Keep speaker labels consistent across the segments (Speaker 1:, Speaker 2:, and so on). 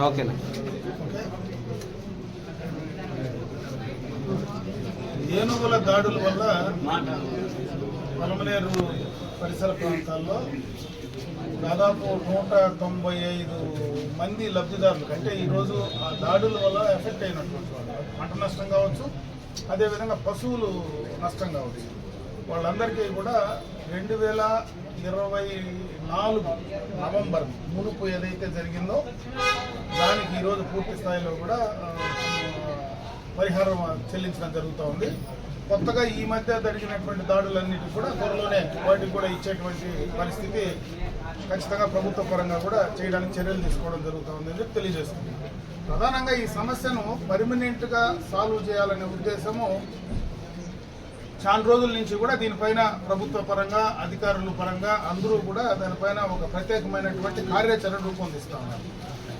Speaker 1: ఓకేనా.
Speaker 2: ఏనుగుల దాడుల వల్ల పలమనేరు పరిసర ప్రాంతాల్లో దాదాపు 195 మంది లబ్ధిదారులు అంటే ఈరోజు ఆ దాడుల వల్ల ఎఫెక్ట్ అయినటువంటి వాళ్ళు పంట నష్టం కావచ్చు, అదేవిధంగా పశువులు నష్టం కావచ్చు. వాళ్ళందరికీ కూడా 2024 నవంబర్ మునుపు ఏదైతే జరిగిందో దానికి ఈరోజు పూర్తి స్థాయిలో కూడా పరిహారం చెల్లించడం జరుగుతూ ఉంది. కొత్తగా ఈ మధ్య జరిగినటువంటి దాడులన్నిటికీ కూడా త్వరలోనే వాటికి కూడా ఇచ్చేటువంటి పరిస్థితి ఖచ్చితంగా ప్రభుత్వ పరంగా కూడా చేయడానికి చర్యలు తీసుకోవడం జరుగుతూ ఉందని చెప్పి తెలియజేస్తుంది. ప్రధానంగా ఈ సమస్యను పర్మనెంట్గా సాల్వ్ చేయాలనే ఉద్దేశము చాలా రోజుల నుంచి కూడా దీనిపైన ప్రభుత్వ పరంగా అధికారుల పరంగా అందరూ కూడా దానిపైన ఒక ప్రత్యేకమైనటువంటి కార్యాచరణ రూపొందిస్తూ ఉన్నారు.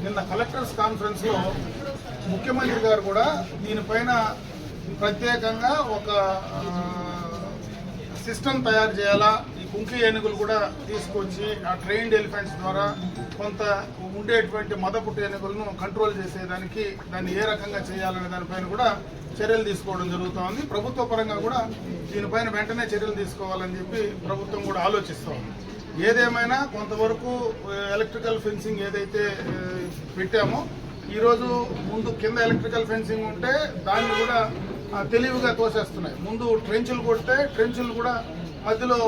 Speaker 2: నిన్న కలెక్టర్స్ కాన్ఫరెన్స్లో ముఖ్యమంత్రి గారు కూడా దీనిపైన ప్రత్యేకంగా ఒక సిస్టమ్ తయారు చేయాలా, ఈ కుంకి ఏనుగులు కూడా తీసుకొచ్చి ఆ ట్రైన్డ్ ఎలిఫెంట్స్ ద్వారా కొంత ఉండేటువంటి మదపుట్టు ఏనుగులను కంట్రోల్ చేసేదానికి దాన్ని ఏ రకంగా చేయాలనే దానిపైన కూడా చర్యలు తీసుకోవడం జరుగుతూ ఉంది. ప్రభుత్వ పరంగా కూడా దీనిపైన వెంటనే చర్యలు తీసుకోవాలని చెప్పి ప్రభుత్వం కూడా ఆలోచిస్తూ ఉంది. ఏదేమైనా కొంతవరకు ఎలక్ట్రికల్ ఫెన్సింగ్ ఏదైతే పెట్టామో ఈరోజు ముందు కింద ఎలక్ట్రికల్ ఫెన్సింగ్ ఉంటే దాన్ని కూడా తెలివిగా తోసేస్తున్నాయి. ముందు ట్రెంచులు కొడితే ట్రెంచులు కూడా మధ్యలో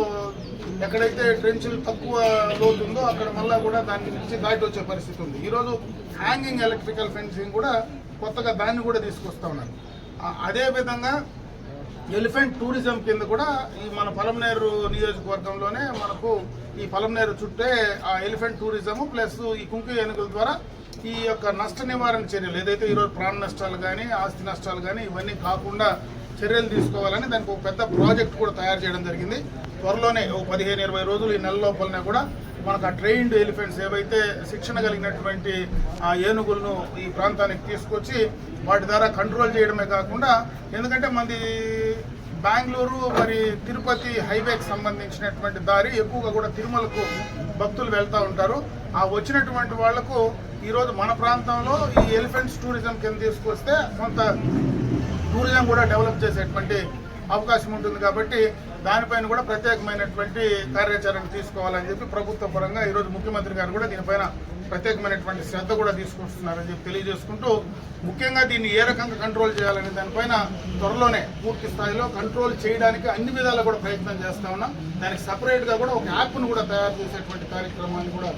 Speaker 2: ఎక్కడైతే ట్రెంచులు తక్కువ లోతు ఉందో అక్కడ మళ్ళా కూడా దాని నుంచి దాటి వచ్చే పరిస్థితి ఉంది. ఈరోజు హ్యాంగింగ్ ఎలక్ట్రికల్ ఫెన్సింగ్ కూడా కొత్తగా దాన్ని కూడా తీసుకొస్తా ఉన్నారు. అదేవిధంగా ఎలిఫెంట్ టూరిజం కింద కూడా ఈ మన పలమనేరు నియోజకవర్గంలోనే మనకు ఈ పలమనేరు చుట్టే ఆ ఎలిఫెంట్ టూరిజము ప్లస్ ఈ కుంకి ఏనుగుల ద్వారా ఈ యొక్క నష్ట నివారణ చర్యలు ఏదైతే ఈరోజు ప్రాణ నష్టాలు కానీ ఆస్తి నష్టాలు కానీ ఇవన్నీ కాకుండా చర్యలు తీసుకోవాలని దానికి ఒక పెద్ద ప్రాజెక్ట్ కూడా తయారు చేయడం జరిగింది. త్వరలోనే 15-20 రోజులు ఈ నెల లోపలనే కూడా మనకు ఆ ట్రైన్డ్ ఎలిఫెంట్స్ ఏవైతే శిక్షణ కలిగినటువంటి ఆ ఏనుగులను ఈ ప్రాంతానికి తీసుకొచ్చి వాటి ద్వారా కంట్రోల్ చేయడమే కాకుండా, ఎందుకంటే మనది బెంగళూరు మరి తిరుపతి హైవేకి సంబంధించినటువంటి దారి ఎక్కువగా కూడా తిరుమలకు భక్తులు వెళ్తూ ఉంటారు. ఆ వచ్చినటువంటి వాళ్లకు ఈరోజు మన ప్రాంతంలో ఈ ఎలిఫెంట్స్ టూరిజం కింద తీసుకొస్తే కొంత టూరిజం కూడా డెవలప్ చేసేటువంటి అవకాశం ఉంటుంది. కాబట్టి దానిపైన కూడా ప్రత్యేకమైనటువంటి కార్యాచరణ తీసుకోవాలని చెప్పి ప్రభుత్వ పరంగా ఈరోజు ముఖ్యమంత్రి గారు కూడా దీనిపైన ప్రత్యేకమైనటువంటి శ్రద్ధ కూడా తీసుకొస్తున్నారని చెప్పి తెలియజేసుకుంటూ, ముఖ్యంగా దీన్ని ఏ రకంగా కంట్రోల్ చేయాలనే దానిపైన త్వరలోనే పూర్తి స్థాయిలో కంట్రోల్ చేయడానికి అన్ని విధాలా కూడా ప్రయత్నం చేస్తా ఉన్నాం. దానికి సపరేట్గా కూడా ఒక యాప్ను కూడా తయారు చేసేటువంటి కార్యక్రమాన్ని కూడా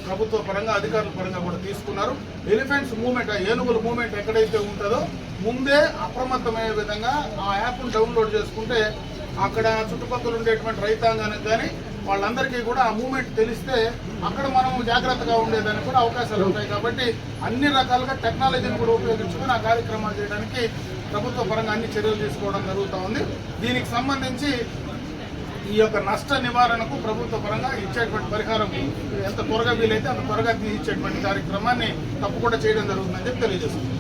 Speaker 2: ప్రభుత్వ పరంగా అధికారుల పరంగా కూడా తీసుకున్నారు. ఎలిఫెంట్స్ మూవ్మెంట్, ఆ ఏనుగుల మూవ్మెంట్ ఎక్కడైతే ఉంటుందో ముందే అప్రమత్తమయ్యే విధంగా ఆ యాప్ను డౌన్లోడ్ చేసుకుంటే అక్కడ చుట్టుపక్కల ఉండేటువంటి రైతాంగానికి కానీ వాళ్ళందరికీ కూడా ఆ మూవ్మెంట్ తెలిస్తే అక్కడ మనం జాగ్రత్తగా ఉండేదానికి కూడా అవకాశాలు ఉంటాయి. కాబట్టి అన్ని రకాలుగా టెక్నాలజీని కూడా ఉపయోగించుకొని ఆ కార్యక్రమాలు చేయడానికి ప్రభుత్వ పరంగా అన్ని చర్యలు తీసుకోవడం జరుగుతూ ఉంది. దీనికి సంబంధించి ఈ యొక్క నష్ట నివారణకు ప్రభుత్వ పరంగా ఇచ్చేటువంటి పరిహారం ఎంత త్వరగా వీలైతే అంత త్వరగా ఇచ్చేటువంటి కార్యక్రమాన్ని తప్పకుండా చేయడం జరుగుతుందని చెప్పి తెలియజేస్తుంది.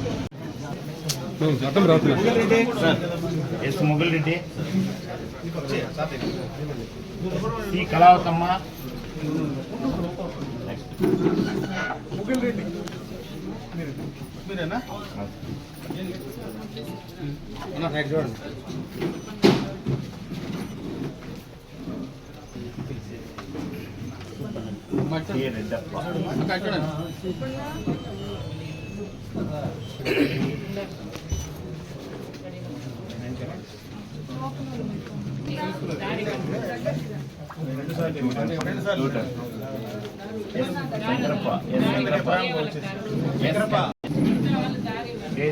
Speaker 3: ముగ్గులరెడ్డి ఈ కళావతమ్మ
Speaker 2: మీరేనా
Speaker 1: చూడండి.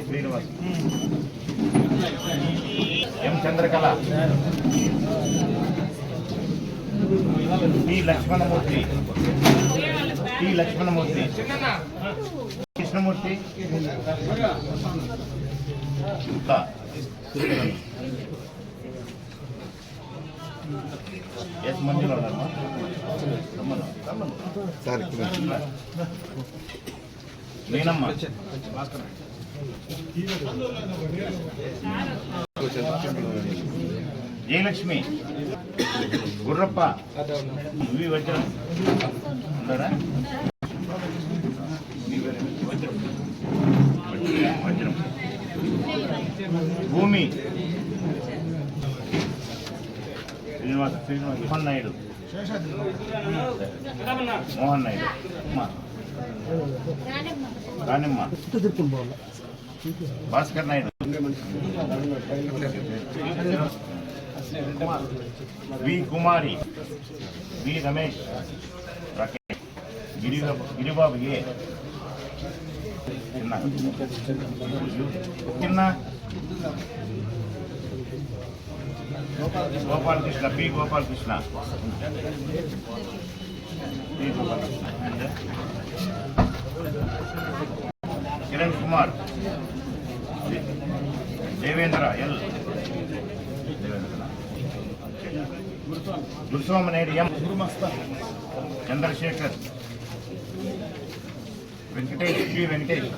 Speaker 3: శ్రీనివాస్ ఎం చంద్రకళ టి లక్ష్మణమూర్తి కృష్ణమూర్తి ఎస్ మంజులో నేనమ్మా జయలక్ష్మి గుర్రప్ప వజ్రం మోహన్ నాయుడు. మోహన్ నాయుడు. అమ్మా. రానిమ్మ. భాస్కర్ నాయుడు. వి కుమారి. వి Ramesh. Rakesh. Giribabu A. Chinna Gopalakrishna. P Gopalakrishna. Kiran Kumar. Devendra L. Guruswaminaidu M. Chandrashekar. Venkatesh. P Venkatesh.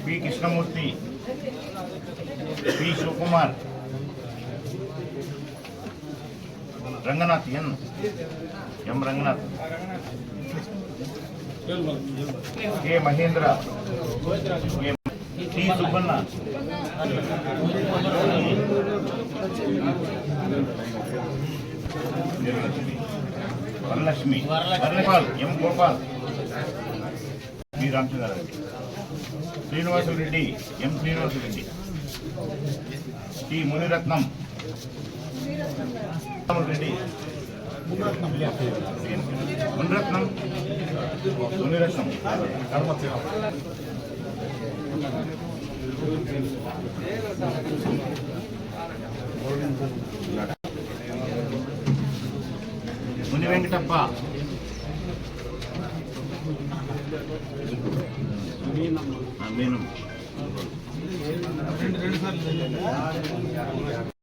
Speaker 3: P Krishnamurthy. P Shivakumar. Ranganath N. M Ranganath. K Mahendra. T Subbanna. Varalakshmi. Varalapal. M Gopal. Shri Ramachandrareddy. Srinivasareddy. M Srinivasareddy. T Munirathnam. Reddy. Munirathnam. Munirathnam. Muni Venkatappa. మీనం.